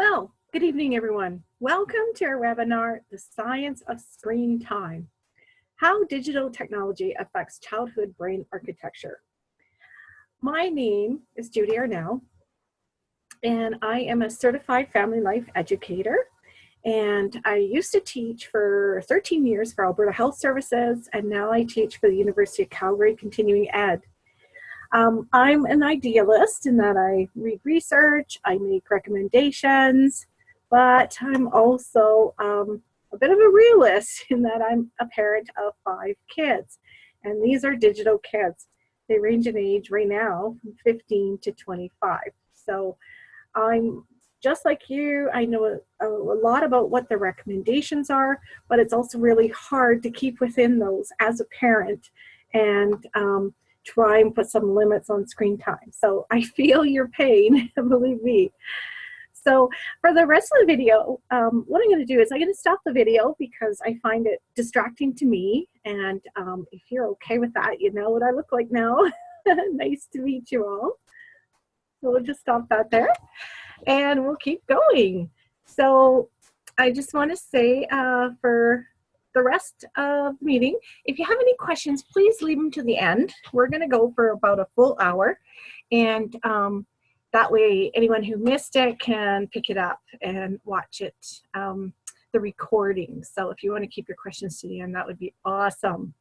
Well, good evening, everyone. Welcome to our webinar, The Science of Screen Time, How Digital Technology Affects Childhood Brain Architecture. My name is Judy Arnall, and I am a certified family life educator. And I used to teach for 13 years for Alberta Health Services, and now I teach for the University of Calgary Continuing Ed. I'm an idealist in that I read research, I make recommendations, but I'm also a bit of a realist in that I'm a parent of 5 kids. And these are digital kids. They range in age right now from 15 to 25. So I'm just like you, I know a lot about what the recommendations are, but it's also really hard to keep within those as a parent and try and put some limits on screen time. So I feel your pain, believe me. So for the rest of the video, what I'm going to do is I'm going to stop the video because I find it distracting to me. And if you're okay with that, you know what I look like now. Nice to meet you all. So we'll just stop that there and we'll keep going. So I just want to say for the rest of the meeting, if you have any questions, please leave them to the end. We're going to go for about a full hour, and that way anyone who missed it can pick it up and watch it, the recording. So if you want to keep your questions to the end, that would be awesome.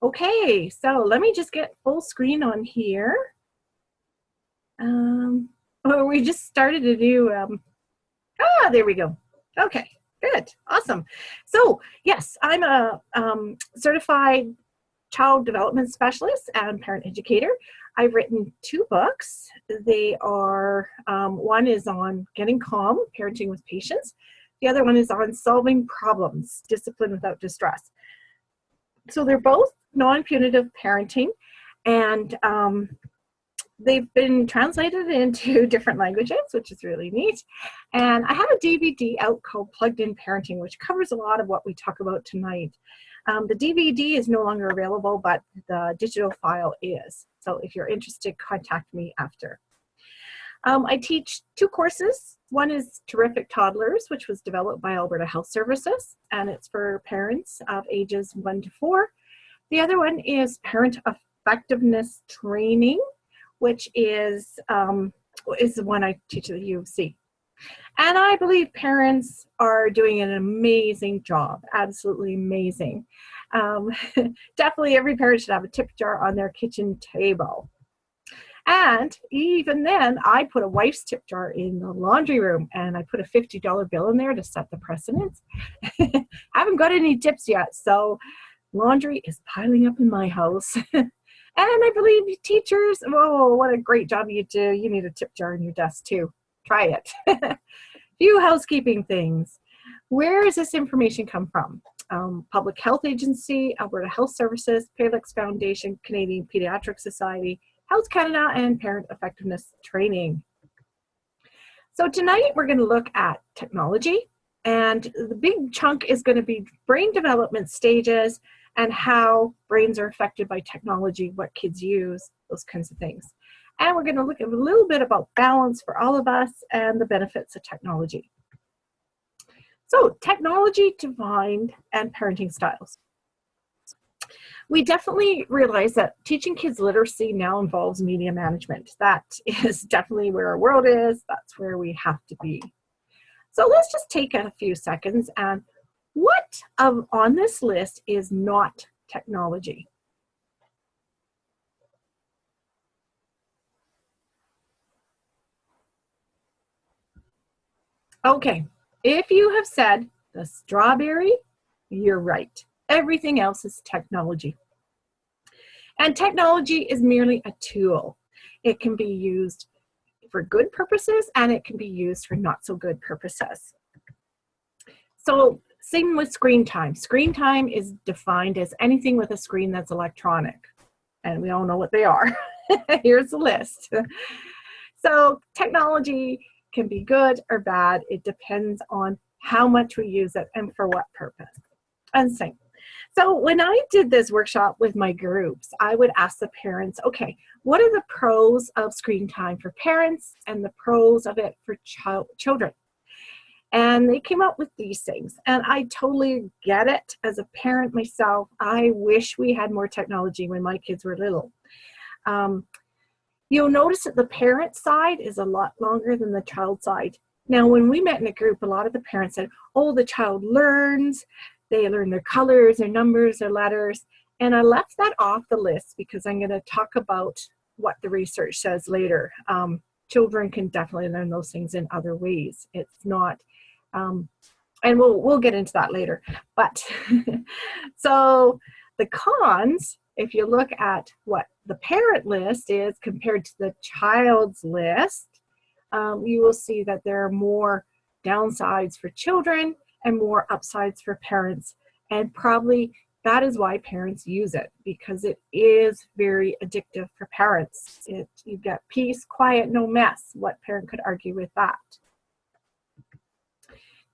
Okay, so let me just get full screen on here. We just started a new, there we go. Okay. Good, awesome. So yes, I'm a certified child development specialist and parent educator. I've written 2 books. They are, one is on getting calm, parenting with patience. The other one is on solving problems, discipline without distress. So they're both non-punitive parenting, and they've been translated into different languages, which is really neat. And I have a DVD out called Plugged In Parenting, which covers a lot of what we talk about tonight. The DVD is no longer available, but the digital file is. So if you're interested, contact me after. I teach 2 courses. One is Terrific Toddlers, which was developed by Alberta Health Services, and it's for parents of ages 1 to 4. The other one is Parent Effectiveness Training, which is the one I teach at the U of C. And I believe parents are doing an amazing job, absolutely amazing. Definitely every parent should have a tip jar on their kitchen table. And even then, I put a wife's tip jar in the laundry room, and I put a $50 bill in there to set the precedence. I haven't got any tips yet, so laundry is piling up in my house. And I believe teachers, oh, what a great job you do. You need a tip jar in your desk too. Try it. Few housekeeping things. Where does this information come from? Public Health Agency, Alberta Health Services, Felix Foundation, Canadian Pediatric Society, Health Canada, and Parent Effectiveness Training. So tonight we're going to look at technology, and the big chunk is going to be brain development stages and how brains are affected by technology, what kids use, those kinds of things. And we're going to look at a little bit about balance for all of us and the benefits of technology. So, technology defined and parenting styles. We definitely realize that teaching kids literacy now involves media management. That is definitely where our world is. That's where we have to be. So let's just take a few seconds and what on this list is not technology? Okay, if you have said the strawberry, you're right. Everything else is technology. And technology is merely a tool. It can be used for good purposes and it can be used for not so good purposes. So same with screen time. Screen time is defined as anything with a screen that's electronic. And we all know what they are. Here's the list. So technology can be good or bad. It depends on how much we use it and for what purpose. And same. So when I did this workshop with my groups, I would ask the parents, okay, what are the pros of screen time for parents and the pros of it for children? And they came up with these things. And I totally get it. As a parent myself, I wish we had more technology when my kids were little. You'll notice that the parent side is a lot longer than the child side. Now, when we met in a group, a lot of the parents said, oh, the child learns. They learn their colors, their numbers, their letters. And I left that off the list because I'm going to talk about what the research says later. Children can definitely learn those things in other ways. It's not, and we'll get into that later. But so the cons, if you look at what the parent list is compared to the child's list, you will see that there are more downsides for children and more upsides for parents. And probably that is why parents use it, because it is very addictive for parents. You get peace, quiet, no mess. What parent could argue with that?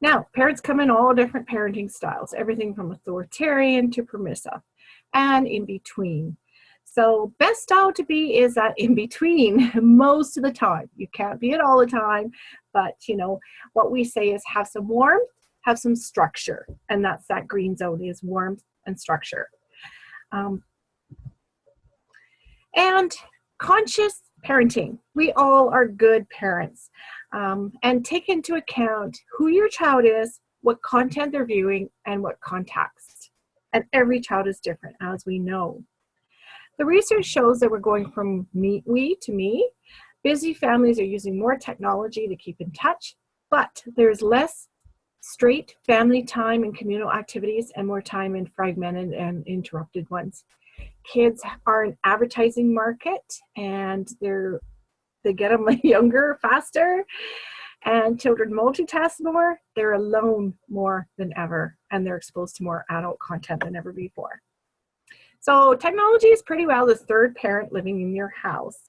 Now, parents come in all different parenting styles, everything from authoritarian to permissive and in between. So best style to be is that in between most of the time. You can't be it all the time, but you know, what we say is have some warmth, have some structure, and that's that green zone is warmth and structure. And conscious parenting. We all are good parents. And take into account who your child is, what content they're viewing, and what context. And every child is different, as we know. The research shows that we're going from we to me. Busy families are using more technology to keep in touch, but there's less straight family time and communal activities and more time in fragmented and interrupted ones. Kids are an advertising market, and they get them younger, faster, and children multitask more. They're alone more than ever, and they're exposed to more adult content than ever before. So technology is pretty well the third parent living in your house,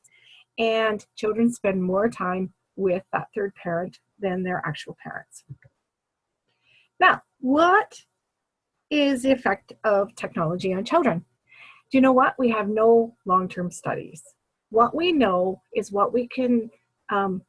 and children spend more time with that third parent than their actual parents. Now, what is the effect of technology on children? Do you know what? We have no long-term studies. What we know is what we can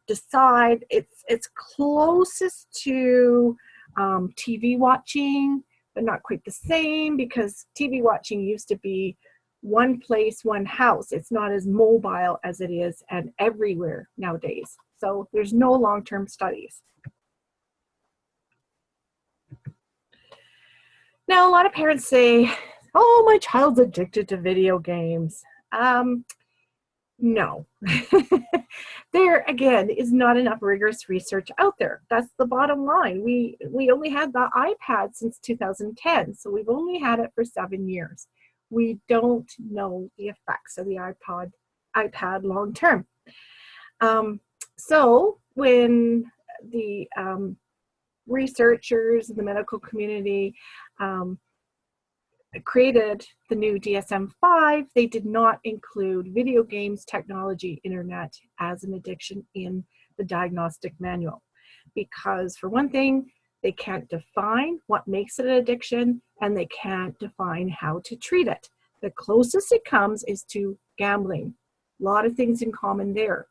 decide. It's closest to TV watching, but not quite the same, because TV watching used to be one place, one house. It's not as mobile as it is and everywhere nowadays. So there's no long-term studies. Now, a lot of parents say, oh, my child's addicted to video games. No. There, again, is not enough rigorous research out there. That's the bottom line. We only had the iPad since 2010, so we've only had it for 7 years. We don't know the effects of the iPad long term. So when the researchers in the medical community created the new DSM-5, they did not include video games, technology, internet as an addiction in the diagnostic manual. Because for one thing, they can't define what makes it an addiction, and they can't define how to treat it. The closest it comes is to gambling. A lot of things in common there.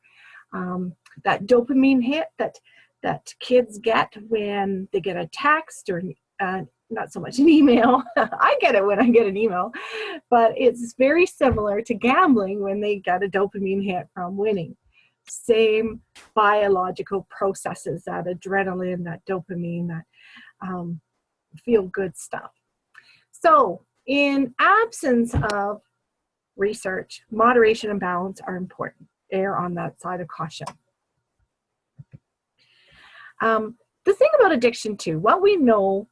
That dopamine hit that kids get when they get a text or not so much an email. I get it when I get an email, but it's very similar to gambling when they get a dopamine hit from winning. Same biological processes, that adrenaline, that dopamine, that feel-good stuff. So in absence of research, moderation and balance are important. Err on that side of caution. The thing about addiction too, what we know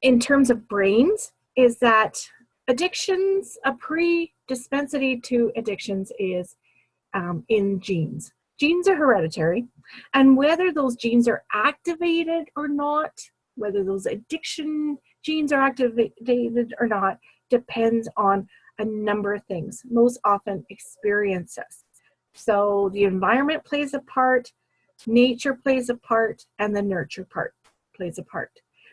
in terms of brains is that addictions, a predispensity to addictions is in genes. Genes are hereditary, and whether those genes are activated or not, whether those addiction genes are activated or not, depends on a number of things, most often experiences. So the environment plays a part, nature plays a part, and the nurture part plays a part.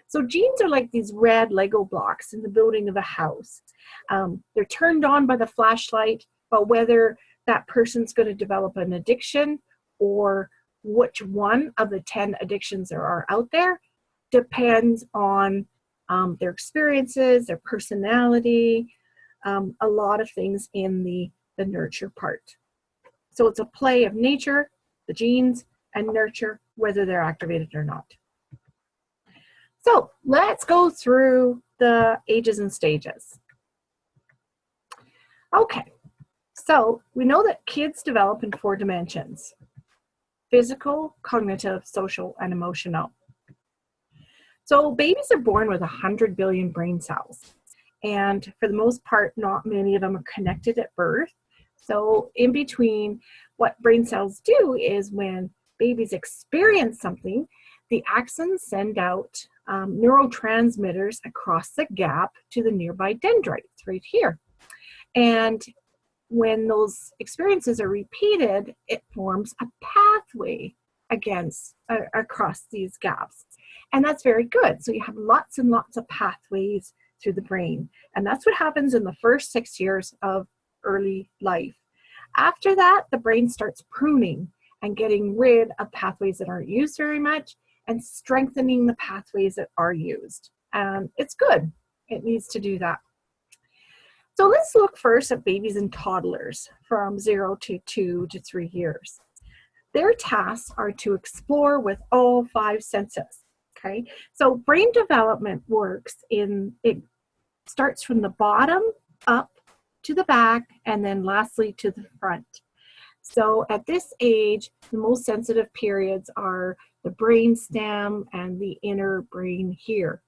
So genes are like these red Lego blocks in the building of a house. They're turned on by the flashlight, but whether that person's going to develop an addiction or which one of the 10 addictions there are out there depends on their experiences, their personality, a lot of things in the nurture part. So it's a play of nature, the genes, and nurture, whether they're activated or not. So let's go through the ages and stages. Okay, so we know that kids develop in 4 dimensions: physical, cognitive, social, and emotional. So babies are born with 100 billion brain cells. And for the most part, not many of them are connected at birth. So in between, what brain cells do is when babies experience something, the axons send out neurotransmitters across the gap to the nearby dendrites right here. And when those experiences are repeated, it forms a pathway across these gaps. And that's very good. So you have lots and lots of pathways through the brain. And that's what happens in the first 6 years of early life. After that, the brain starts pruning and getting rid of pathways that aren't used very much and strengthening the pathways that are used. And it's good. It needs to do that. So let's look first at babies and toddlers from 0 to 2 to 3 years. Their tasks are to explore with all 5 senses. Okay, so brain development it starts from the bottom up to the back and then lastly to the front. So at this age, the most sensitive periods are the brain stem and the inner brain here.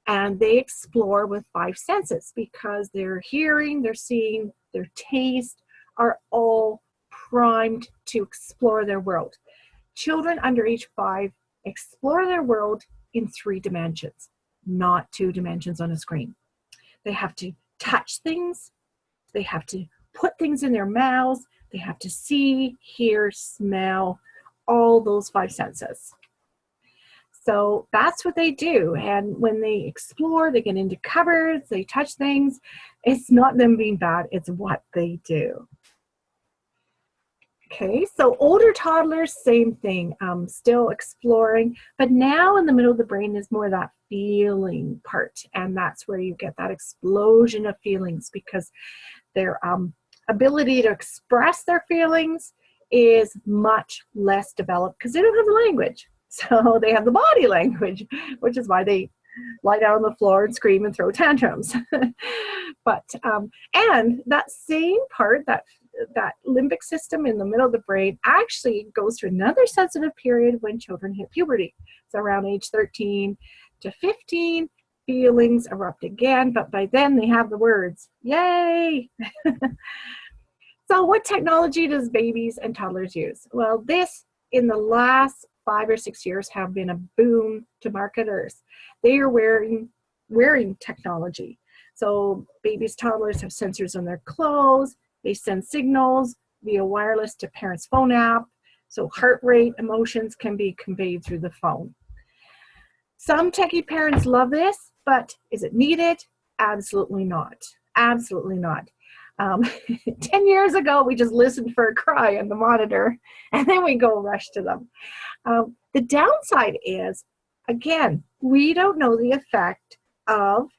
And they explore with 5 senses because their hearing, their seeing, their taste are all primed to explore their world. Children under age 5 explore their world in 3 dimensions, not 2 dimensions on a screen. They have to touch things, they have to put things in their mouths, they have to see, hear, smell, all those 5 senses. So that's what they do. And when they explore, they get into cupboards, they touch things. It's not them being bad, it's what they do. Okay, so older toddlers, same thing, still exploring, but now in the middle of the brain is more that feeling part, and that's where you get that explosion of feelings because their ability to express their feelings is much less developed because they don't have the language. So they have the body language, which is why they lie down on the floor and scream and throw tantrums. But, and that same part, that limbic system in the middle of the brain actually goes through another sensitive period when children hit puberty. So around age 13 to 15, feelings erupt again, but by then they have the words, yay! So what technology does babies and toddlers use? Well, this in the last 5 or 6 years have been a boom to marketers. They are wearing technology. So babies, toddlers have sensors on their clothes. They send signals via wireless to parents' phone app. So heart rate, emotions can be conveyed through the phone. Some techie parents love this, but is it needed? Absolutely not. Absolutely not. 10 years ago, we just listened for a cry on the monitor, and then we go rush to them. The downside is, again, we don't know the effect of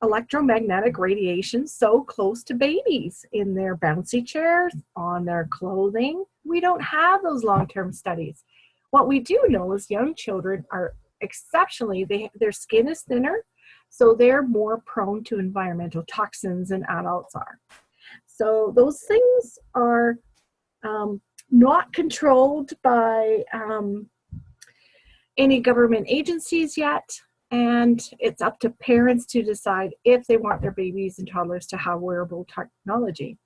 electromagnetic radiation so close to babies in their bouncy chairs, on their clothing. We don't have those long-term studies. What we do know is young children are exceptionally, their skin is thinner, so they're more prone to environmental toxins than adults are. So those things are not controlled by any government agencies yet. And it's up to parents to decide if they want their babies and toddlers to have wearable technology.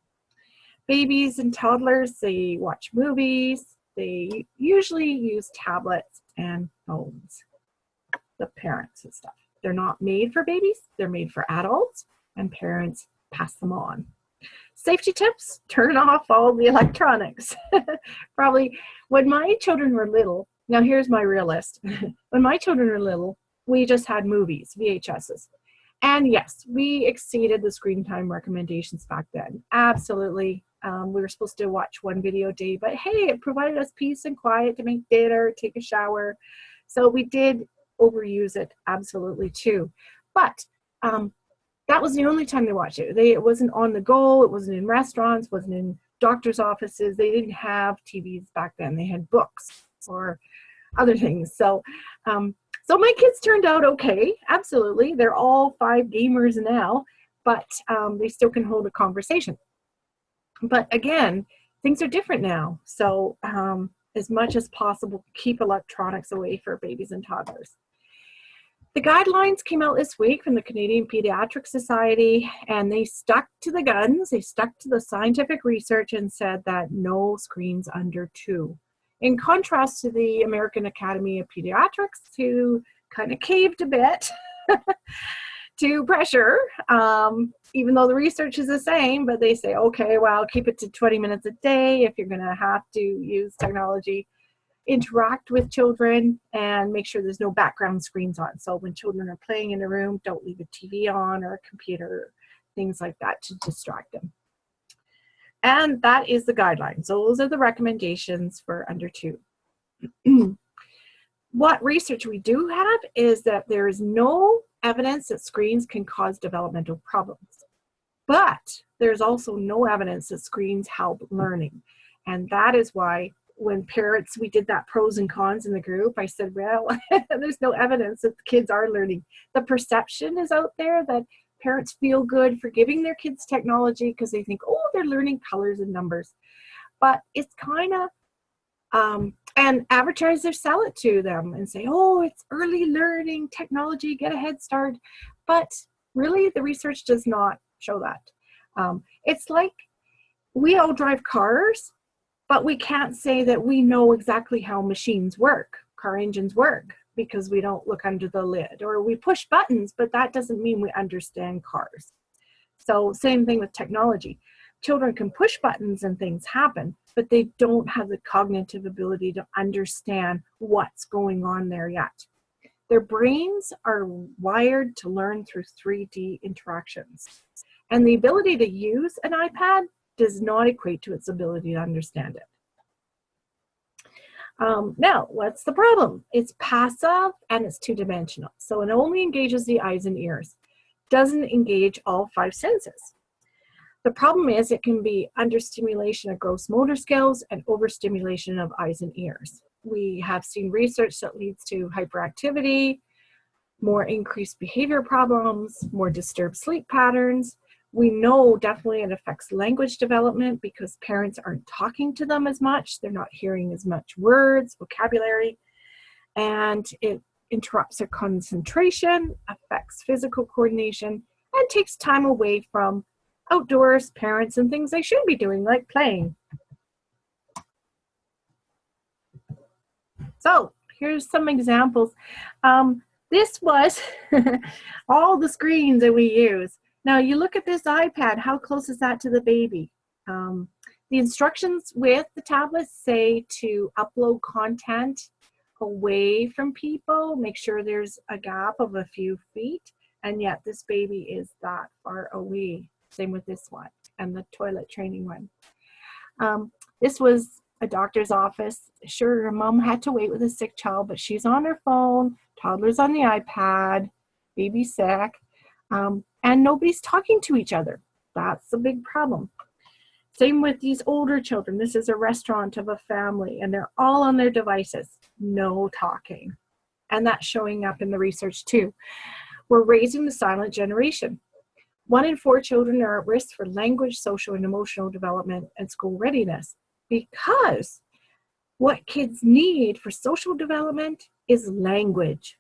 Babies and toddlers, they watch movies. They usually use tablets and phones, the parents and stuff. They're not made for babies. They're made for adults, and parents pass them on. Safety tips, turn off all the electronics. Probably when my children were little, now here's my realist. When my children were little, we just had movies, VHSs. And yes, we exceeded the screen time recommendations back then. Absolutely. We were supposed to watch 1 video a day, but hey, it provided us peace and quiet to make dinner, take a shower. So we did overuse it absolutely too. But that was the only time they watched it. It wasn't on the go. It wasn't in restaurants, wasn't in doctor's offices. They didn't have TVs back then. They had books or other things. So my kids turned out okay. Absolutely. They're all 5 gamers now, but they still can hold a conversation. But again, things are different now. So as much as possible, keep electronics away for babies and toddlers. The guidelines came out this week from the Canadian Pediatric Society, and they stuck to the guns. They stuck to the scientific research and said that no screens under 2. In contrast to the American Academy of Pediatrics, who kind of caved a bit to pressure, even though the research is the same, but they say, okay, well, keep it to 20 minutes a day if you're going to have to use technology. Interact with children and make sure there's no background screens on. So when children are playing in a room, don't leave a TV on or a computer, things like that to distract them. And that is the guidelines. Those are the recommendations for under 2. What research we do have is that there is no evidence that screens can cause developmental problems. But there's also no evidence that screens help learning. And that is why when parents, we did that pros and cons in the group, I said, well, there's no evidence that the kids are learning. The perception is out there that parents feel good for giving their kids technology because they think, oh, they're learning colors and numbers. But it's kind of, and advertisers sell it to them and say, oh, it's early learning technology, get a head start. But really, the research does not show that. It's like we all drive cars, but we can't say that we know exactly how machines work, car engines work, because we don't look under the lid. Or we push buttons, but that doesn't mean we understand cars. So same thing with technology. Children can push buttons and things happen, but they don't have the cognitive ability to understand what's going on there yet. Their brains are wired to learn through 3D interactions. And the ability to use an iPad does not equate to its ability to understand it. Now, what's the problem? It's passive and it's 2-dimensional. So it only engages the eyes and ears, doesn't engage all 5 senses. The problem is it can be understimulation of gross motor skills and overstimulation of eyes and ears. We have seen research that leads to hyperactivity, more increased behavior problems, more disturbed sleep patterns. We know definitely it affects language development because parents aren't talking to them as much. They're not hearing as much words, vocabulary, and it interrupts their concentration, affects physical coordination, and takes time away from outdoors, parents, and things they should be doing, like playing. So here's some examples. This was all the screens that we use. Now you look at this iPad, how close is that to the baby? The instructions with the tablets say to upload content away from people, make sure there's a gap of a few feet, and yet this baby is that far away. Same with this one and the toilet training one. This was a doctor's office. Sure, her mom had to wait with a sick child, but she's on her phone, toddler's on the iPad, baby's sick, and nobody's talking to each other. That's a big problem. Same with these older children. This is a restaurant of a family, and they're all on their devices. No talking. And that's showing up in the research too. We're raising the silent generation. 1 in 4 children are at risk for language, social, and emotional development and school readiness, because what kids need for social development is language.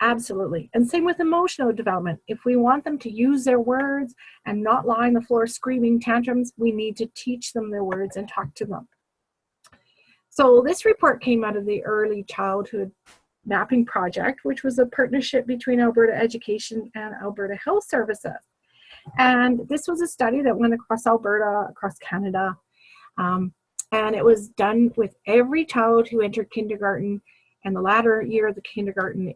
Absolutely. And same with emotional development. If we want them to use their words and not lie on the floor screaming tantrums, we need to teach them their words and talk to them. So this report came out of the Early Childhood Mapping Project, which was a partnership between Alberta Education and Alberta Health Services. And this was a study that went across Alberta, across Canada, and it was done with every child who entered kindergarten and the latter year of the kindergarten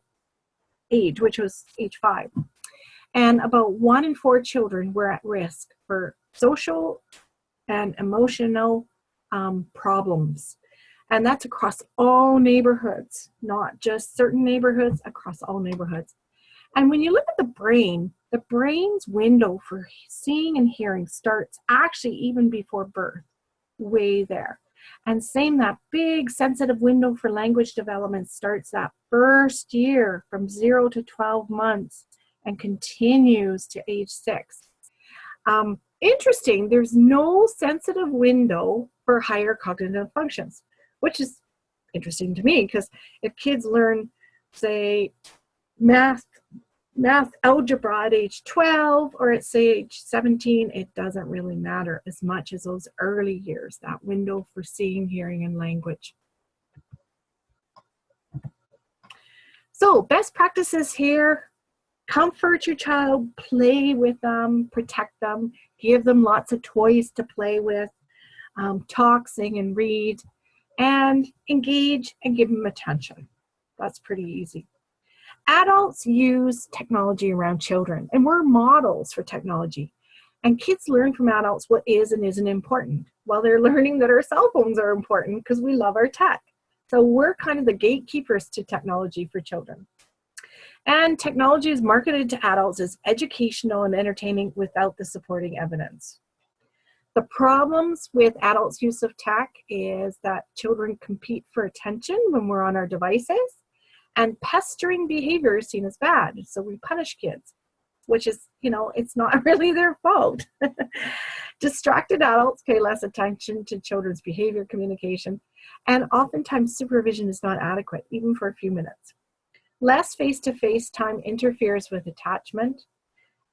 age, which was age 5. And about 1 in 4 children were at risk for social and emotional problems. And that's across all neighborhoods, not just certain neighborhoods, across all neighborhoods. And when you look at the brain's window for seeing and hearing starts actually even before birth, way there. And same, that big sensitive window for language development starts that first year from 0 to 12 months and continues to age 6. Interesting, there's no sensitive window for higher cognitive functions, which is interesting to me, because if kids learn, say, math algebra at age 12 or at, say, age 17, it doesn't really matter as much as those early years, that window for seeing, hearing, and language. So best practices here: comfort your child, play with them, protect them, give them lots of toys to play with, talk, sing, and read, and engage and give them attention. That's pretty easy. Adults use technology around children, and we're models for technology. And kids learn from adults what is and isn't important, while they're learning that our cell phones are important because we love our tech. So we're kind of the gatekeepers to technology for children. And technology is marketed to adults as educational and entertaining without the supporting evidence. The problems with adults' use of tech is that children compete for attention when we're on our devices, and pestering behavior is seen as bad. So we punish kids, which is, it's not really their fault. Distracted adults pay less attention to children's behavior communication, and oftentimes supervision is not adequate, even for a few minutes. Less face-to-face time interferes with attachment,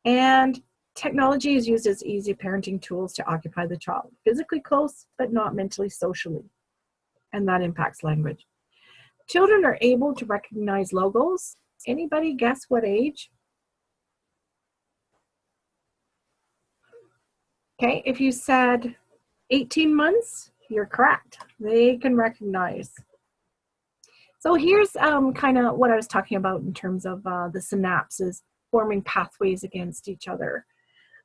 and technology is used as easy parenting tools to occupy the child, physically close, but not mentally, socially, and that impacts language. Children are able to recognize logos. Anybody guess what age? Okay, if you said 18 months, you're correct. They can recognize. So here's kind of what I was talking about in terms of the synapses forming pathways against each other,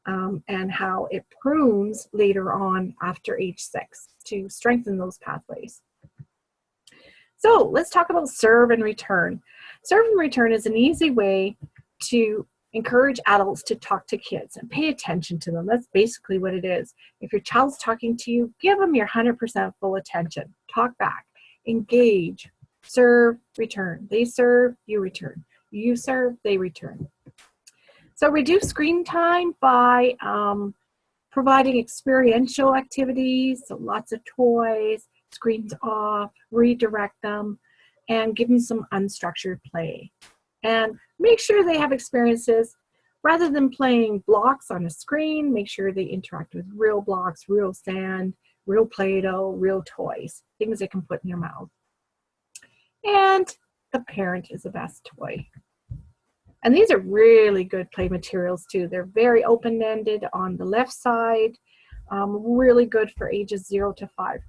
and how it prunes later on after age 6 to strengthen those pathways. So let's talk about serve and return. Serve and return is an easy way to encourage adults to talk to kids and pay attention to them. That's basically what it is. If your child's talking to you, give them your 100% full attention. Talk back, engage, serve, return. They serve, you return. You serve, they return. So reduce screen time by providing experiential activities, so lots of toys, screens off, redirect them, and give them some unstructured play. And make sure they have experiences. Rather than playing blocks on a screen, make sure they interact with real blocks, real sand, real Play-Doh, real toys, things they can put in their mouth. And the parent is the best toy. And these are really good play materials too. They're very open-ended on the left side, really good for ages 0 to 5.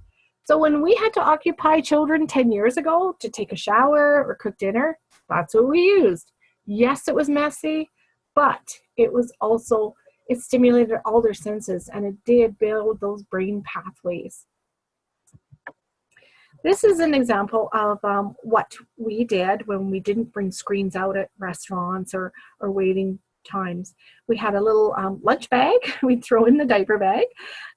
So when we had to occupy children 10 years ago to take a shower or cook dinner, that's what we used. Yes, it was messy, but it was also, it stimulated all their senses, and it did build those brain pathways. This is an example of what we did when we didn't bring screens out at restaurants or waiting times. We had a little lunch bag we'd throw in the diaper bag,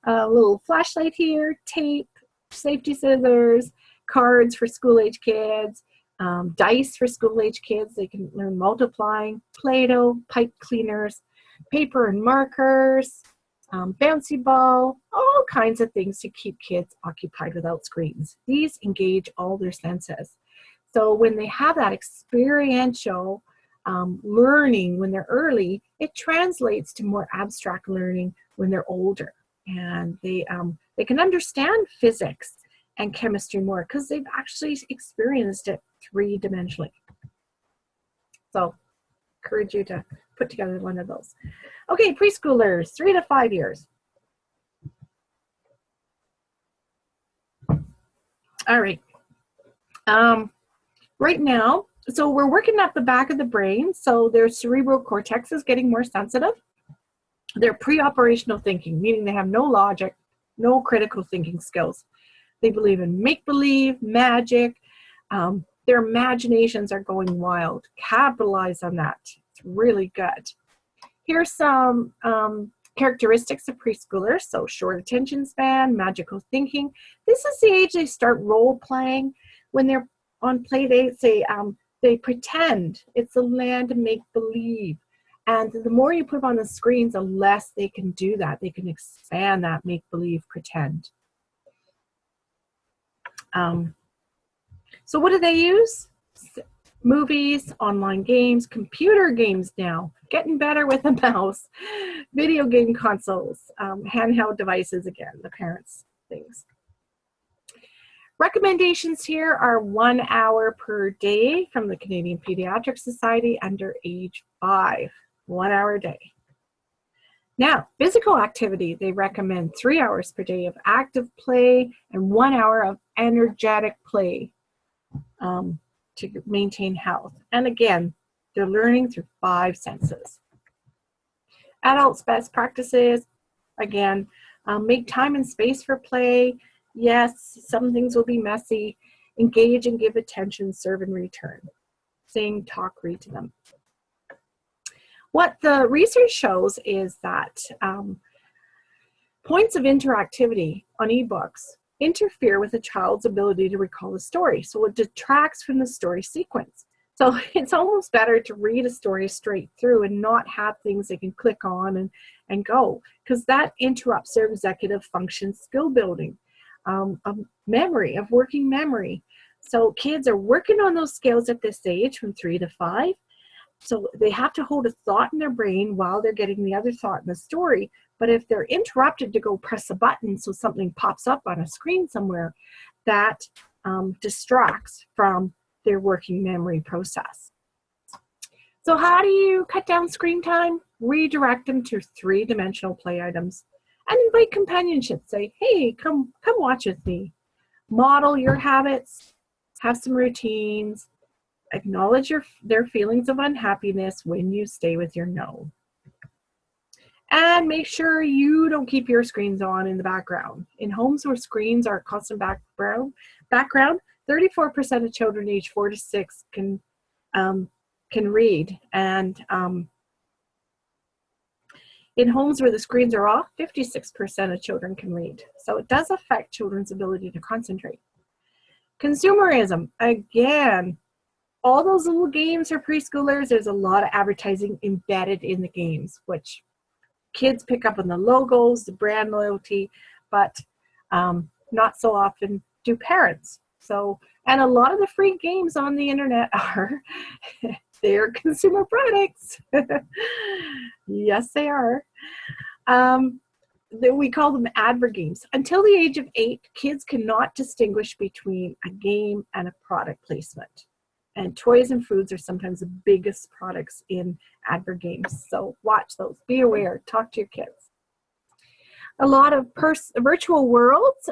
a little flashlight here, tape, safety scissors, cards for school-age kids, dice for school-age kids. They can learn multiplying, Play-Doh, pipe cleaners, paper and markers, bouncy ball, all kinds of things to keep kids occupied without screens. These engage all their senses. So when they have that experiential learning when they're early, it translates to more abstract learning when they're older. And they can understand physics and chemistry more because they've actually experienced it 3-dimensionally. So encourage you to put together one of those. Okay, preschoolers, 3 to 5 years. All right. Right now, so we're working at the back of the brain. So their cerebral cortex is getting more sensitive. They're pre-operational thinking, meaning they have no logic, no critical thinking skills. They believe in make-believe, magic. Their imaginations are going wild. Capitalize on that. It's really good. Here's some characteristics of preschoolers. So short attention span, magical thinking. This is the age they start role-playing. When they're on play dates, they pretend. It's a land of make-believe. And the more you put them on the screens, the less they can do that. They can expand that make-believe pretend. So what do they use? Movies, online games, computer games now, getting better with a mouse, video game consoles, handheld devices, again, the parents' things. Recommendations here are 1 hour per day from the Canadian Pediatric Society under age 5, 1 hour a day. Now, physical activity, they recommend 3 hours per day of active play and 1 hour of energetic play to maintain health. And again, they're learning through 5 senses. Adults' best practices, again, make time and space for play. Yes, some things will be messy. Engage and give attention, serve and return. Sing, talk, read to them. What the research shows is that points of interactivity on ebooks interfere with a child's ability to recall a story. So it detracts from the story sequence. So it's almost better to read a story straight through and not have things they can click on and go, because that interrupts their executive function skill building, of memory, of working memory. So kids are working on those skills at this age from 3 to 5. So they have to hold a thought in their brain while they're getting the other thought in the story. But if they're interrupted to go press a button so something pops up on a screen somewhere, that distracts from their working memory process. So how do you cut down screen time? Redirect them to 3-dimensional play items and invite companionship. Say, hey, come watch with me. Model your habits, have some routines, acknowledge their feelings of unhappiness when you stay with your no. And make sure you don't keep your screens on in the background. In homes where screens are constant background, 34% of children aged 4 to 6 can read. And in homes where the screens are off, 56% of children can read. So it does affect children's ability to concentrate. Consumerism, again, all those little games for preschoolers, there's a lot of advertising embedded in the games, which kids pick up on the logos, the brand loyalty, but not so often do parents. So, and a lot of the free games on the internet are, they're consumer products. Yes, they are. We call them advert games. Until the age of 8, kids cannot distinguish between a game and a product placement. And toys and foods are sometimes the biggest products in advert games. So watch those, be aware, talk to your kids. A lot of virtual worlds,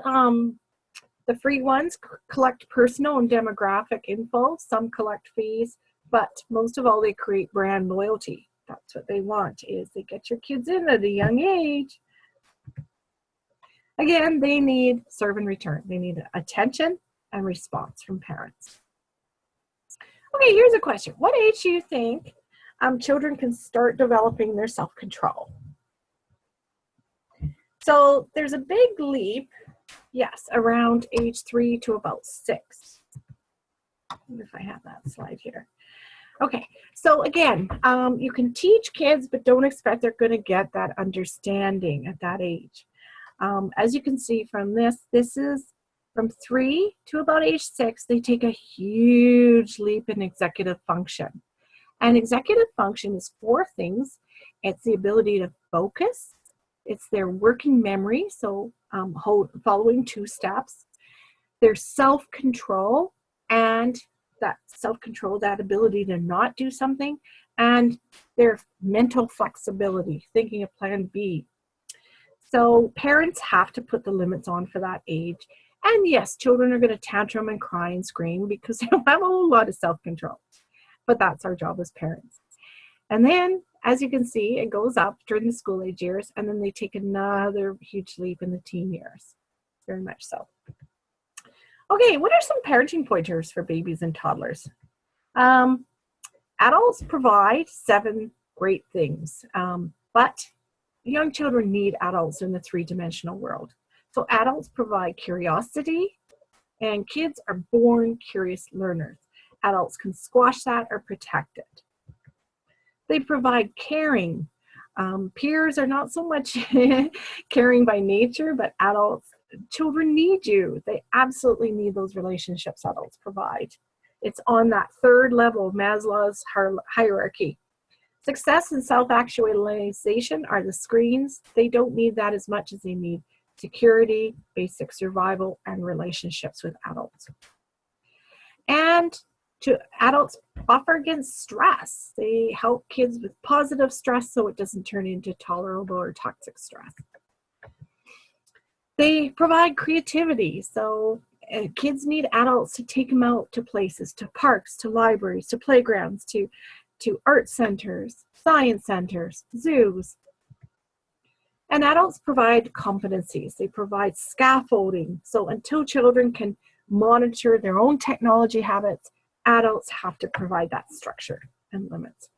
the free ones collect personal and demographic info. Some collect fees, but most of all, they create brand loyalty. That's what they want, is they get your kids in at a young age. Again, they need serve and return. They need attention and response from parents. Okay, here's a question. What age do you think children can start developing their self-control? So there's a big leap, yes, around age 3 to about 6. If I have that slide here. Okay, so again, you can teach kids, but don't expect they're going to get that understanding at that age. As you can see from this is from 3 to about age 6, they take a huge leap in executive function. And executive function is 4 things. It's the ability to focus. It's their working memory, so following 2 steps. Their self-control, and that self-control, that ability to not do something, and their mental flexibility, thinking of plan B. So parents have to put the limits on for that age. And yes, children are going to tantrum and cry and scream because they don't have a whole lot of self-control. But that's our job as parents. And then, as you can see, it goes up during the school age years, and then they take another huge leap in the teen years. Very much so. Okay, what are some parenting pointers for babies and toddlers? Adults provide 7 great things, but young children need adults in the 3-dimensional world. So adults provide curiosity, and kids are born curious learners. Adults can squash that or protect it. They provide caring. Peers are not so much caring by nature, but children need you. They absolutely need those relationships adults provide. It's on that 3rd level of Maslow's hierarchy. Success and self-actualization are the screens. They don't need that as much as they need security, basic survival, and relationships with adults. And adults buffer against stress. They help kids with positive stress so it doesn't turn into tolerable or toxic stress. They provide creativity. So kids need adults to take them out to places, to parks, to libraries, to playgrounds, to art centers, science centers, zoos. And adults provide competencies. They provide scaffolding. So until children can monitor their own technology habits, adults have to provide that structure and limits.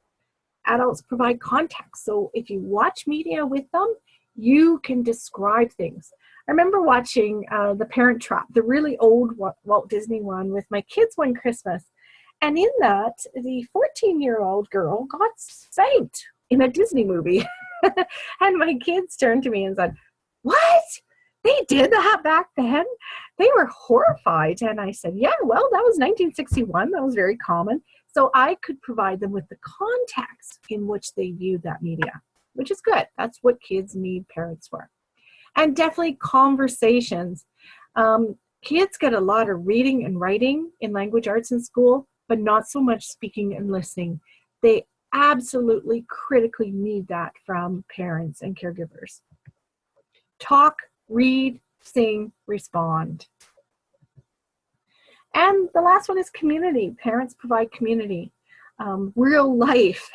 Adults provide context. So if you watch media with them, you can describe things. I remember watching The Parent Trap, the really old Walt Disney one, with my kids one Christmas. And in that, the 14-year-old girl got spanked in a Disney movie. And my kids turned to me and said, "What? They did that back then?" They were horrified. And I said, "Yeah, well, that was 1961. That was very common." So I could provide them with the context in which they viewed that media, which is good. That's what kids need parents for. And definitely conversations. Kids get a lot of reading and writing in language arts in school, but not so much speaking and listening. They absolutely critically need that from parents and caregivers. Talk, read, sing, respond. And the last one is community. Parents provide community. Real life,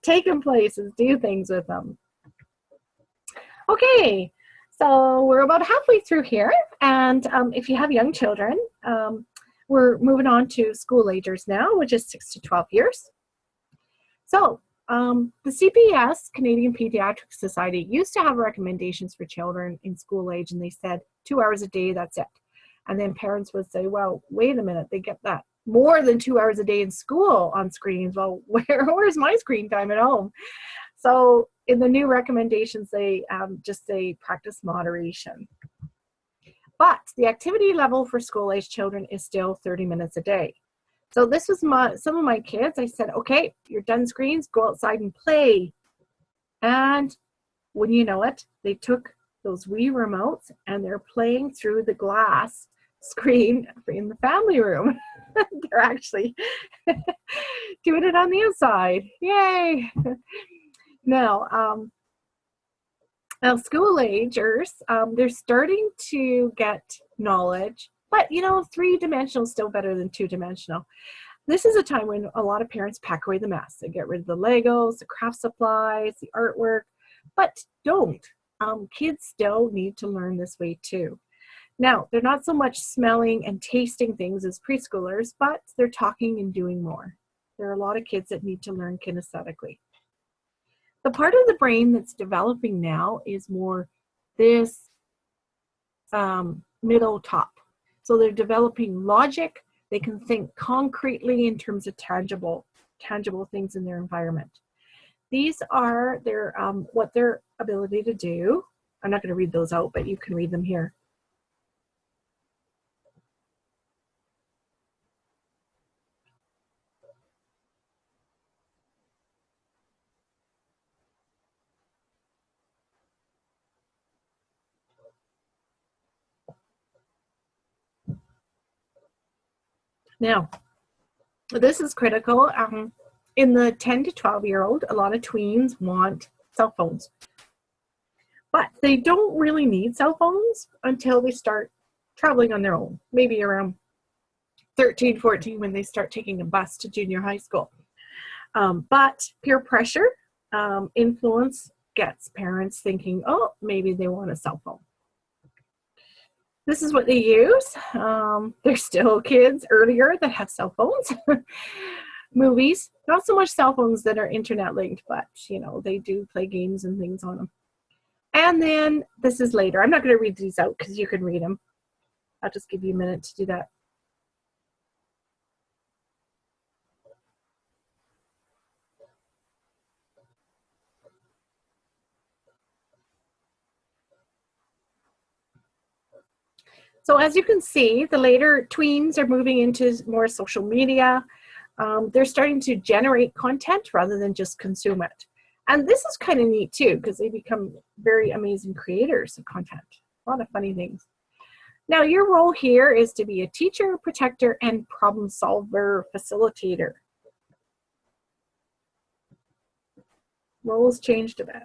take them places, do things with them. Okay, so we're about halfway through here. And if you have young children, we're moving on to school-agers now, which is 6 to 12 years. So the CPS, Canadian Pediatric Society, used to have recommendations for children in school age, and they said 2 hours a day, that's it. And then parents would say, well, wait a minute, they get that more than 2 hours a day in school on screens. Well, where's my screen time at home? So in the new recommendations, they just say practice moderation. But the activity level for school-age children is still 30 minutes a day. So this was some of my kids. I said, okay, you're done screens, go outside and play. And when you know it, they took those Wii remotes and they're playing through the glass screen in the family room. They're actually doing it on the inside. Yay! Now school-agers, they're starting to get knowledge, but 3-dimensional is still better than 2-dimensional. This is a time when a lot of parents pack away the mess. They get rid of the Legos, the craft supplies, the artwork, but don't. Kids still need to learn this way too. Now, they're not so much smelling and tasting things as preschoolers, but they're talking and doing more. There are a lot of kids that need to learn kinesthetically. The part of the brain that's developing now is more this middle top. So they're developing logic. They can think concretely in terms of tangible things in their environment. These are their what their ability to do. I'm not going to read those out, but you can read them here. Now, this is critical. In the 10 to 12-year-old, a lot of tweens want cell phones. But they don't really need cell phones until they start traveling on their own, maybe around 13, 14, when they start taking a bus to junior high school. But peer pressure, influence gets parents thinking, oh, maybe they want a cell phone. This is what they use. There's still kids earlier that have cell phones. Movies, not so much cell phones that are internet linked, but you know, they do play games and things on them. And then this is later. I'm not going to read these out because you can read them. I'll just give you a minute to do that. So as you can see, the later tweens are moving into more social media. They're starting to generate content rather than just consume it. And this is kind of neat too, because they become very amazing creators of content. A lot of funny things. Now, your role here is to be a teacher, protector, and problem solver, facilitator. Roles changed a bit.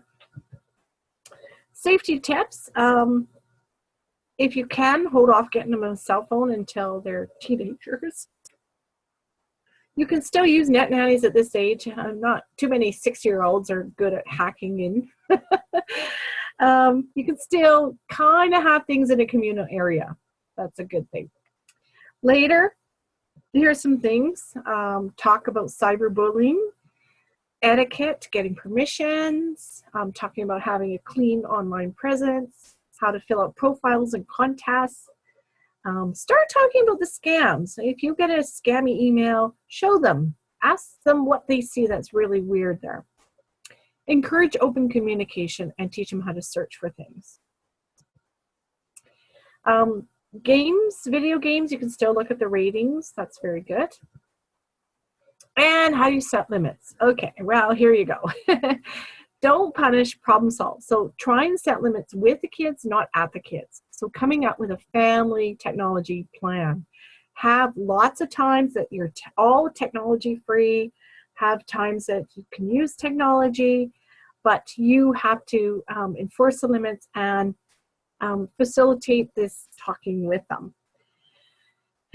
Safety tips. If you can, hold off getting them a cell phone until they're teenagers. You can still use net nannies at this age. Not too many 6-year-olds are good at hacking in. You can still kind of have things in a communal area. That's a good thing. Later, here are some things. Talk about cyberbullying, etiquette, getting permissions, talking about having a clean online presence, how to fill out profiles and contests. Start talking about the scams. If you get a scammy email, show them. Ask them what they see that's really weird there. Encourage open communication and teach them how to search for things. Games, video games, you can still look at the ratings. That's very good. And how do you set limits? Okay, well, here you go. Don't punish, problem solve. So try and set limits with the kids, not at the kids. So coming up with a family technology plan. Have lots of times that you're all technology free. Have times that you can use technology, but you have to enforce the limits and facilitate this talking with them.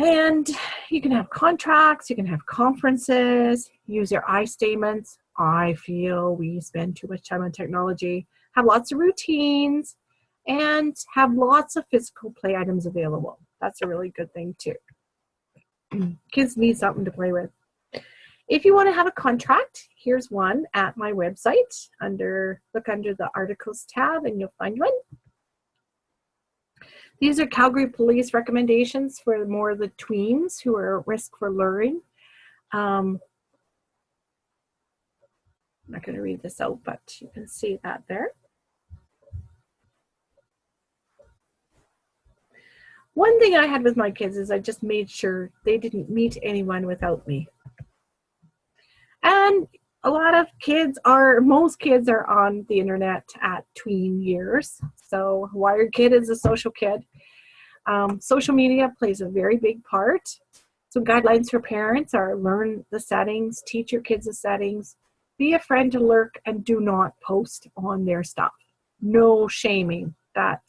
And you can have contracts, you can have conferences, use your I statements. I feel we spend too much time on technology. Have lots of routines and have lots of physical play items available. That's a really good thing too. Kids need something to play with. If you want to have a contract, here's one at my website. Look under the articles tab and you'll find one. These are Calgary police recommendations for more of the tweens who are at risk for luring. I'm not going to read this out, but you can see that there. One thing I had with my kids is I just made sure they didn't meet anyone without me. And a lot of most kids are on the internet at tween years. So wired kid is a social kid. Social media plays a very big part. So guidelines for parents are learn the settings, teach your kids the settings, be a friend to lurk, and do not post on their stuff. No shaming. That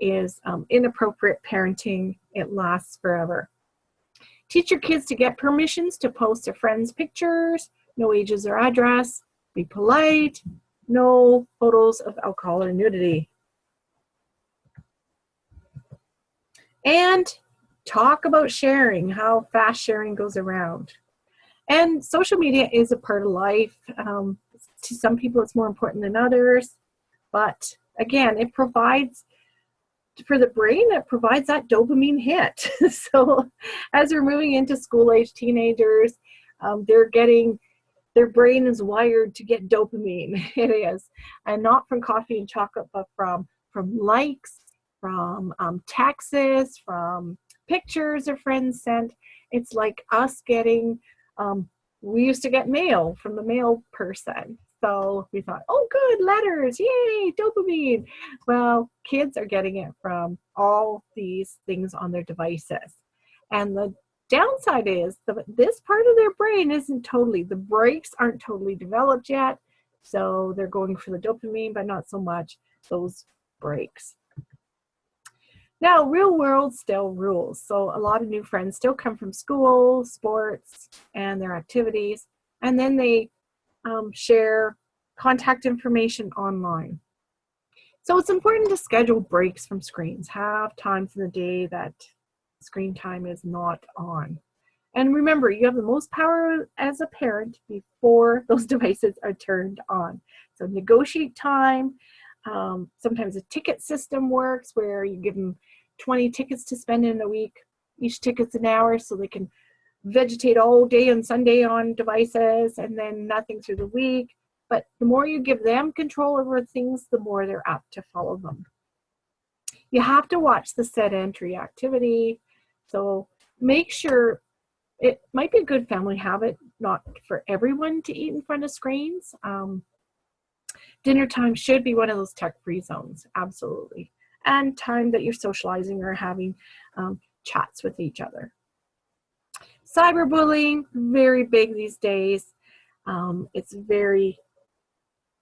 is inappropriate parenting. It lasts forever. Teach your kids to get permissions to post their friends' pictures, no ages or address, be polite, no photos of alcohol or nudity. And talk about sharing, how fast sharing goes around. And social media is a part of life. To some people, it's more important than others. But again, it provides, for the brain, it provides that dopamine hit. So as we're moving into school-age teenagers, their brain is wired to get dopamine. It is. And not from coffee and chocolate, but from likes, from texts, from pictures of friends sent. It's like us getting, we used to get mail from the mail person. So we thought, oh good, letters, yay, dopamine. Well, kids are getting it from all these things on their devices. And the downside is this part of their brain the brakes aren't totally developed yet. So they're going for the dopamine, but not so much those brakes. Now, real world still rules. So a lot of new friends still come from school, sports, and their activities. And then they share contact information online. So it's important to schedule breaks from screens. Have times in the day that screen time is not on. And remember, you have the most power as a parent before those devices are turned on. So negotiate time. Sometimes a ticket system works where you give them 20 tickets to spend in a week. Each ticket's an hour, so they can vegetate all day on Sunday on devices and then nothing through the week. But the more you give them control over things, the more they're apt to follow them. You have to watch the set entry activity. So make sure, it might be a good family habit, not for everyone to eat in front of screens. Dinner time should be one of those tech-free zones, absolutely. And time that you're socializing or having chats with each other. Cyberbullying, very big these days. It's very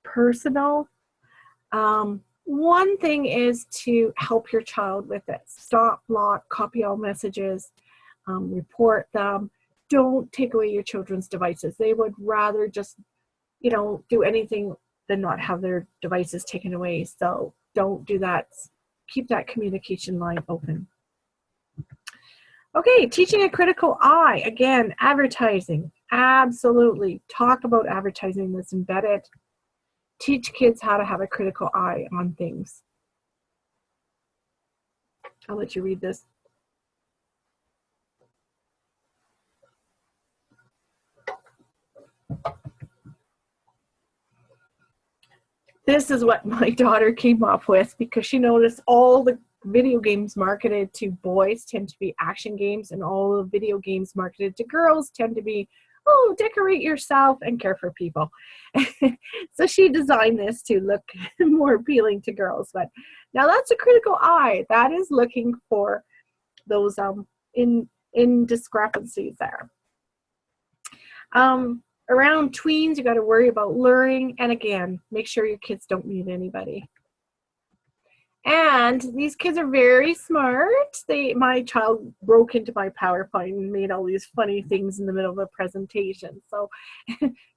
personal. One thing is to help your child with it. Stop, block, copy all messages, report them. Don't take away your children's devices. They would rather just, do anything than not have their devices taken away. So don't do that. Keep that communication line open. Okay, teaching a critical eye. Again, advertising. Absolutely. Talk about advertising that's embedded. Teach kids how to have a critical eye on things. I'll let you read this. This is what my daughter came up with because she noticed all the video games marketed to boys tend to be action games, and all the video games marketed to girls tend to be, oh, decorate yourself and care for people. So she designed this to look more appealing to girls. But now that's a critical eye. That is looking for those discrepancies there. Around tweens, you got to worry about luring, and again, make sure your kids don't meet anybody. And these kids are very smart. My child broke into my PowerPoint and made all these funny things in the middle of a presentation. So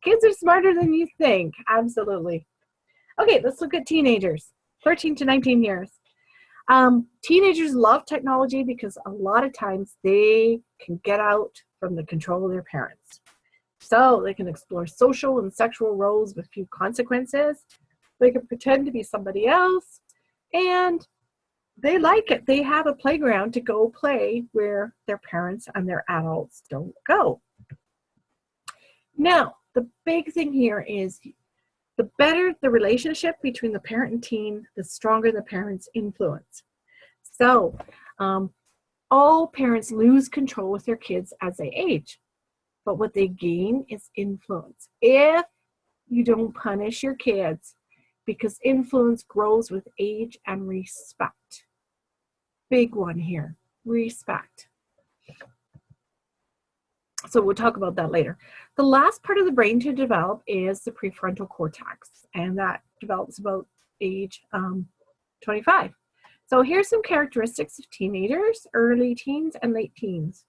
kids are smarter than you think, absolutely. Okay, let's look at teenagers, 13 to 19 years. Teenagers love technology because a lot of times they can get out from the control of their parents. So they can explore social and sexual roles with few consequences. They can pretend to be somebody else, and they like it. They have a playground to go play where their parents and their adults don't go. Now, the big thing here is the better the relationship between the parent and teen, the stronger the parent's influence. So all parents lose control with their kids as they age. But what they gain is influence. If you don't punish your kids, because influence grows with age and respect. Big one here, respect. So we'll talk about that later. The last part of the brain to develop is the prefrontal cortex, and that develops about age 25. So here's some characteristics of teenagers, early teens, and late teens.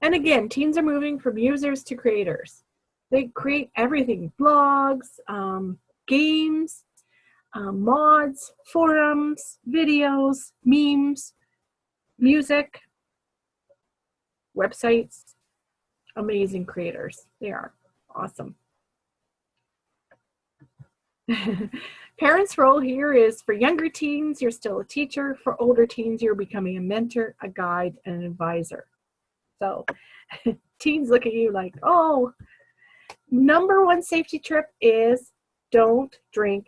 And again, teens are moving from users to creators. They create everything, blogs, games, mods, forums, videos, memes, music, websites. Amazing creators. They are awesome. Parents' role here is for younger teens, you're still a teacher. For older teens, you're becoming a mentor, a guide, and an advisor. So teens look at you like, oh, number one safety tip is don't drive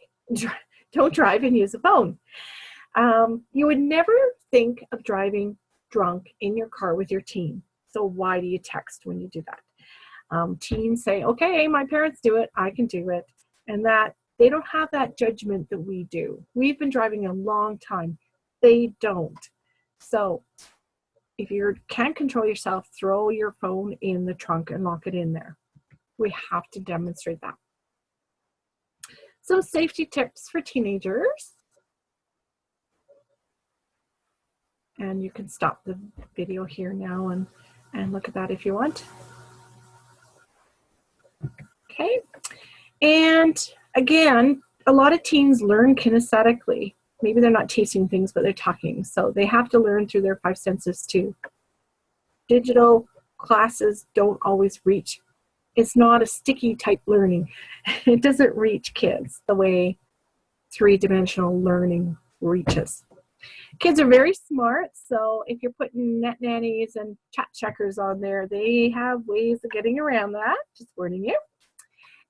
and use a phone. You would never think of driving drunk in your car with your teen. So why do you text when you do that? Teens say, okay, my parents do it, I can do it. And that they don't have that judgment that we do. We've been driving a long time. They don't. So if you can't control yourself, throw your phone in the trunk and lock it in there. We have to demonstrate that. Some safety tips for teenagers. And you can stop the video here now and look at that if you want. Okay. And again, a lot of teens learn kinesthetically. Maybe they're not tasting things, but they're talking. So they have to learn through their 5 senses too. Digital classes don't always reach. It's not a sticky type learning. It doesn't reach kids the way 3-dimensional learning reaches. Kids are very smart, so if you're putting net nannies and chat checkers on there, they have ways of getting around that, just warning you.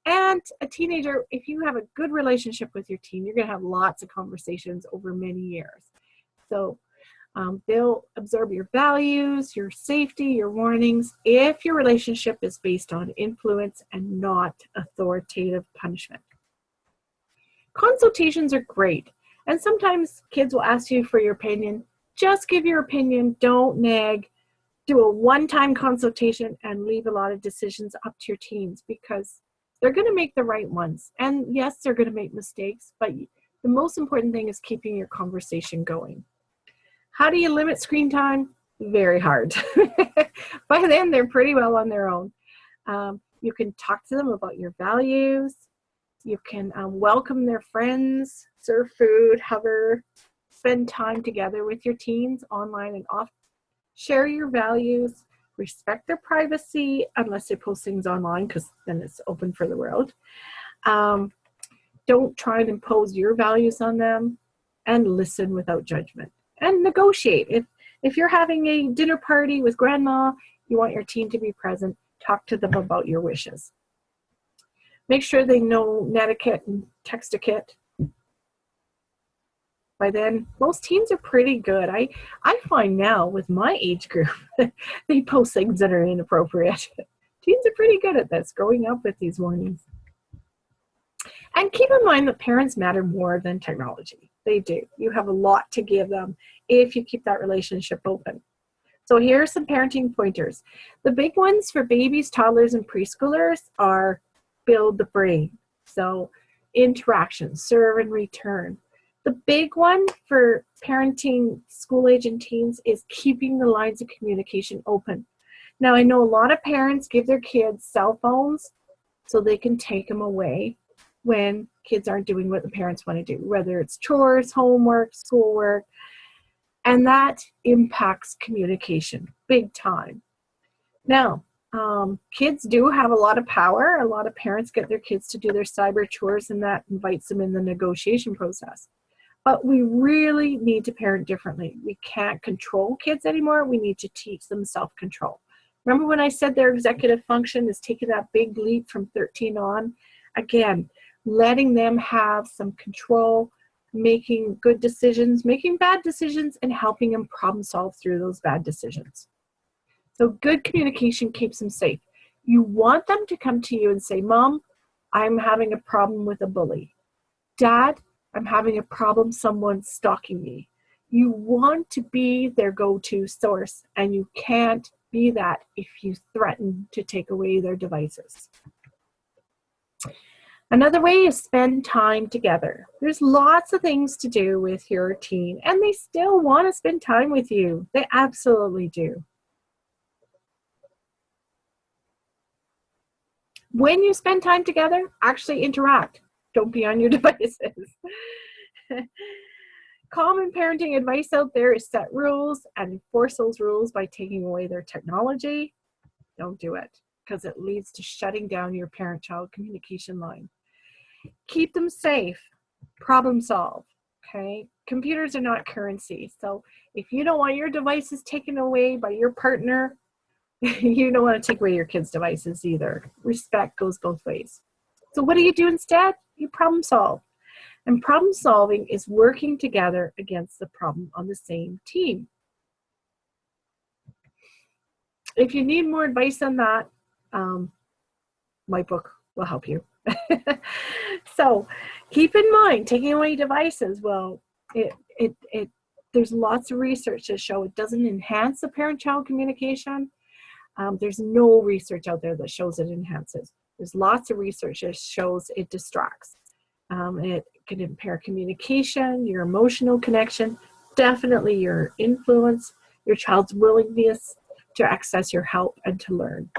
And a teenager, if you have a good relationship with your teen, you're going to have lots of conversations over many years. So they'll absorb your values, your safety, your warnings, if your relationship is based on influence and not authoritative punishment. Consultations are great. And sometimes kids will ask you for your opinion. Just give your opinion. Don't nag. Do a one-time consultation and leave a lot of decisions up to your teens, because they're going to make the right ones. And yes, they're going to make mistakes, but the most important thing is keeping your conversation going. How do you limit screen time? Very hard. By then, they're pretty well on their own. You can talk to them about your values. You can welcome their friends, serve food, hover, spend time together with your teens online and off. Share your values, respect their privacy, unless they post things online, because then it's open for the world. Don't try and impose your values on them, and listen without judgment. And negotiate. If you're having a dinner party with grandma, you want your teen to be present, talk to them about your wishes. Make sure they know Netiquette and Textiquette. By then, most teens are pretty good. I find now with my age group, they post things that are inappropriate. Teens are pretty good at this, growing up with these warnings. And keep in mind that parents matter more than technology. They do. You have a lot to give them if you keep that relationship open. So here are some parenting pointers. The big ones for babies, toddlers, and preschoolers are build the brain. So interaction, serve and return. The big one for parenting school-age and teens is keeping the lines of communication open. Now, I know a lot of parents give their kids cell phones so they can take them away when kids aren't doing what the parents want to do, whether it's chores, homework, schoolwork, and that impacts communication big time. Now, kids do have a lot of power. A lot of parents get their kids to do their cyber chores, and that invites them in the negotiation process. But we really need to parent differently. We can't control kids anymore. We need to teach them self-control. Remember when I said their executive function is taking that big leap from 13 on? Again, letting them have some control, making good decisions, making bad decisions, and helping them problem solve through those bad decisions. So good communication keeps them safe. You want them to come to you and say, Mom, I'm having a problem with a bully. Dad, I'm having a problem, someone's stalking me. You want to be their go-to source, and you can't be that if you threaten to take away their devices. Another way is spend time together. There's lots of things to do with your teen, and they still want to spend time with you. They absolutely do. When you spend time together, actually interact. Don't be on your devices. Common parenting advice out there is set rules and enforce those rules by taking away their technology. Don't do it, because it leads to shutting down your parent-child communication line. Keep them safe. Problem solve. Okay? Computers are not currency. So if you don't want your devices taken away by your partner, you don't want to take away your kids' devices either. Respect goes both ways. So what do you do instead? You problem solve. And problem solving is working together against the problem on the same team. If you need more advice on that, my book will help you. So keep in mind, taking away devices, well, there's lots of research that show it doesn't enhance the parent-child communication. There's no research out there that shows it enhances. There's lots of research that shows it distracts. It can impair communication, your emotional connection, definitely your influence, your child's willingness to access your help and to learn.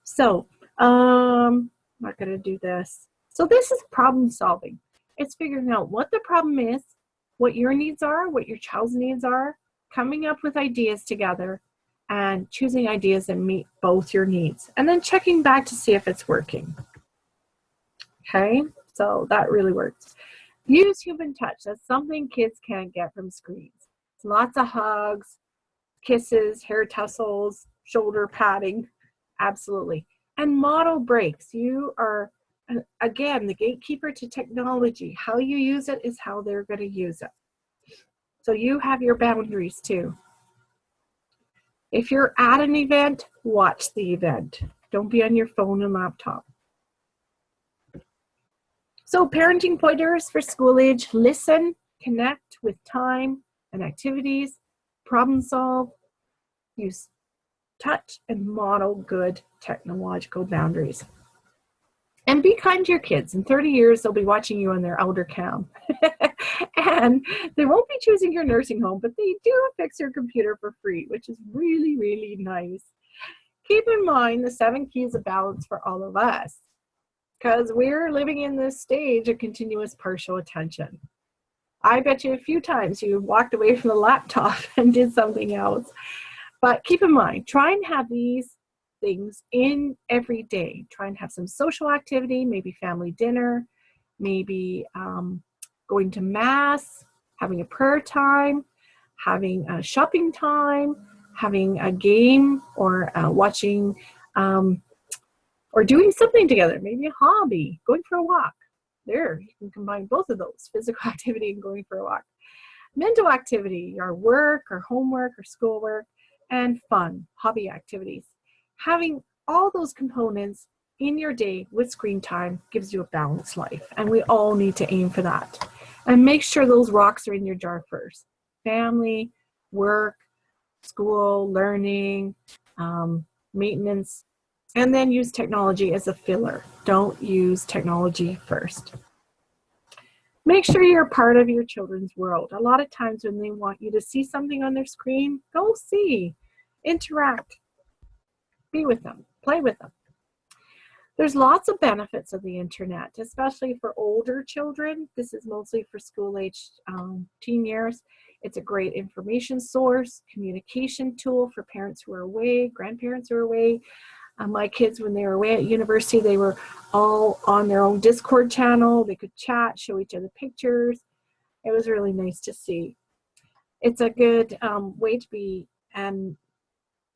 So, I'm not going to do this. So this is problem solving. It's figuring out what the problem is, what your needs are, what your child's needs are, coming up with ideas together, and choosing ideas that meet both your needs, and then checking back to see if it's working. Okay, so that really works. Use human touch. That's something kids can't get from screens. Lots of hugs, kisses, hair tussles, shoulder patting, absolutely. And model breaks. You are, again, the gatekeeper to technology. How you use it is how they're going to use it. So you have your boundaries too. If you're at an event, watch the event. Don't be on your phone and laptop. So parenting pointers for school age: listen, connect with time and activities, problem solve, use touch, and model good technological boundaries. And be kind to your kids. In 30 years, they'll be watching you on their elder cam. And they won't be choosing your nursing home, but they do fix your computer for free, which is really, really nice. Keep in mind the 7 keys of balance for all of us, because we're living in this stage of continuous partial attention. I bet you a few times you walked away from the laptop and did something else. But keep in mind, try and have these things in every day. Try and have some social activity, maybe family dinner, maybe going to mass, having a prayer time, having a shopping time, having a game, or watching or doing something together, maybe a hobby, going for a walk. There, you can combine both of those, physical activity and going for a walk. Mental activity, our work, our homework, our schoolwork, and fun, hobby activities. Having all those components in your day with screen time gives you a balanced life, and we all need to aim for that. And make sure those rocks are in your jar first. Family, work, school, learning, maintenance, and then use technology as a filler. Don't use technology first. Make sure you're part of your children's world. A lot of times when they want you to see something on their screen, go see, interact, be with them, play with them. There's lots of benefits of the internet, especially for older children. This is mostly for school-aged teen years. It's a great information source, communication tool for parents who are away, grandparents who are away. My kids, when they were away at university, they were all on their own Discord channel. They could chat, show each other pictures. It was really nice to see. It's a good way to be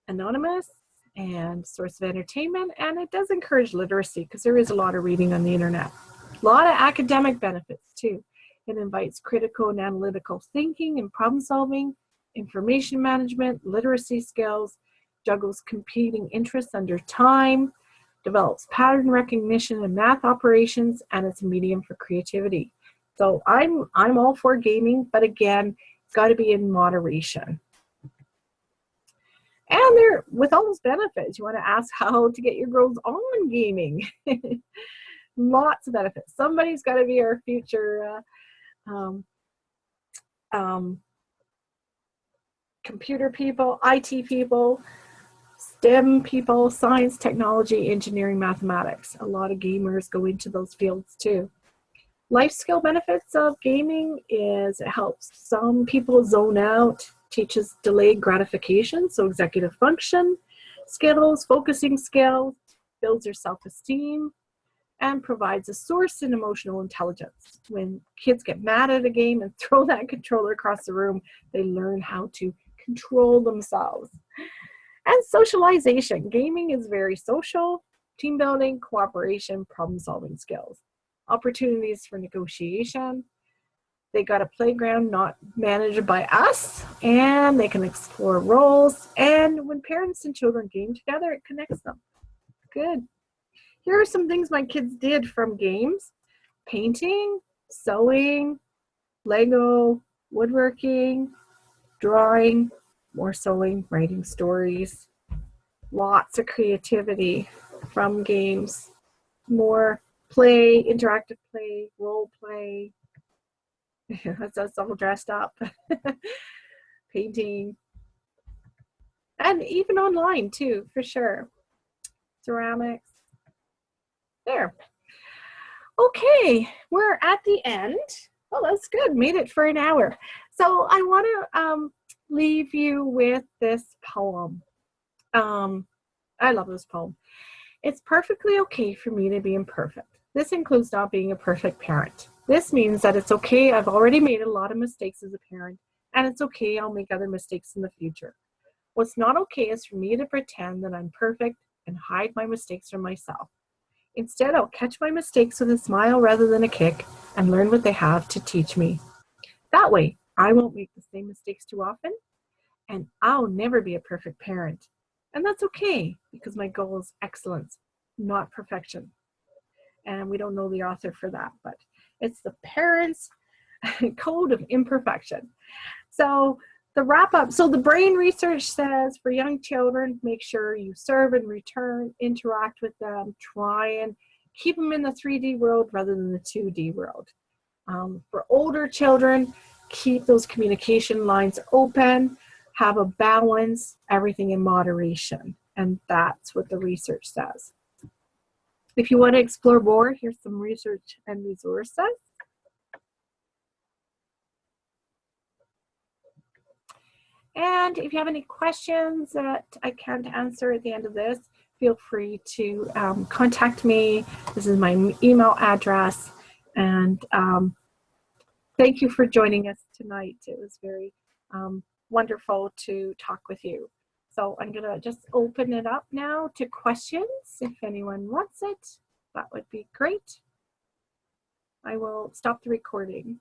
anonymous and source of entertainment, and it does encourage literacy because there is a lot of reading on the internet. A lot of academic benefits too. It invites critical and analytical thinking and problem solving, information management, literacy skills, juggles competing interests under time, develops pattern recognition and math operations, and it's a medium for creativity. So I'm all for gaming, but again, it's got to be in moderation. And there, with all those benefits, you want to ask how to get your girls on gaming. Lots of benefits. Somebody's got to be our future computer people, IT people, STEM people, science, technology, engineering, mathematics. A lot of gamers go into those fields too. Life skill benefits of gaming is it helps some people zone out, teaches delayed gratification, so executive function skills, focusing skills, builds their self-esteem, and provides a source in emotional intelligence. When kids get mad at a game and throw that controller across the room, they learn how to control themselves. And socialization. Gaming is very social, team building, cooperation, problem-solving skills. Opportunities for negotiation. They got a playground not managed by us, and they can explore roles. And when parents and children game together, it connects them. Good. Here are some things my kids did from games: painting, sewing, Lego, woodworking, drawing, more sewing, writing stories. Lots of creativity from games. More play, interactive play, role play. That's us all dressed up. Painting. And even online too, for sure. Ceramics. There. Okay, we're at the end. Oh, that's good. Made it for an hour. So I want to leave you with this poem. I love this poem. It's perfectly okay for me to be imperfect. This includes not being a perfect parent. This means that it's okay. I've already made a lot of mistakes as a parent, and it's okay. I'll make other mistakes in the future. What's not okay is for me to pretend that I'm perfect and hide my mistakes from myself. Instead, I'll catch my mistakes with a smile rather than a kick and learn what they have to teach me. That way, I won't make the same mistakes too often, and I'll never be a perfect parent. And that's okay, because my goal is excellence, not perfection. And we don't know the author for that, but it's the parents' code of imperfection. So the wrap up, so the brain research says for young children, make sure you serve and return, interact with them, try and keep them in the 3D world rather than the 2D world. For older children, keep those communication lines open, have a balance, everything in moderation. And that's what the research says. If you want to explore more, here's some research and resources. And if you have any questions that I can't answer at the end of this, feel free to contact me. This is my email address. And thank you for joining us tonight. It was very wonderful to talk with you. So I'm going to just open it up now to questions. If anyone wants it, that would be great. I will stop the recording.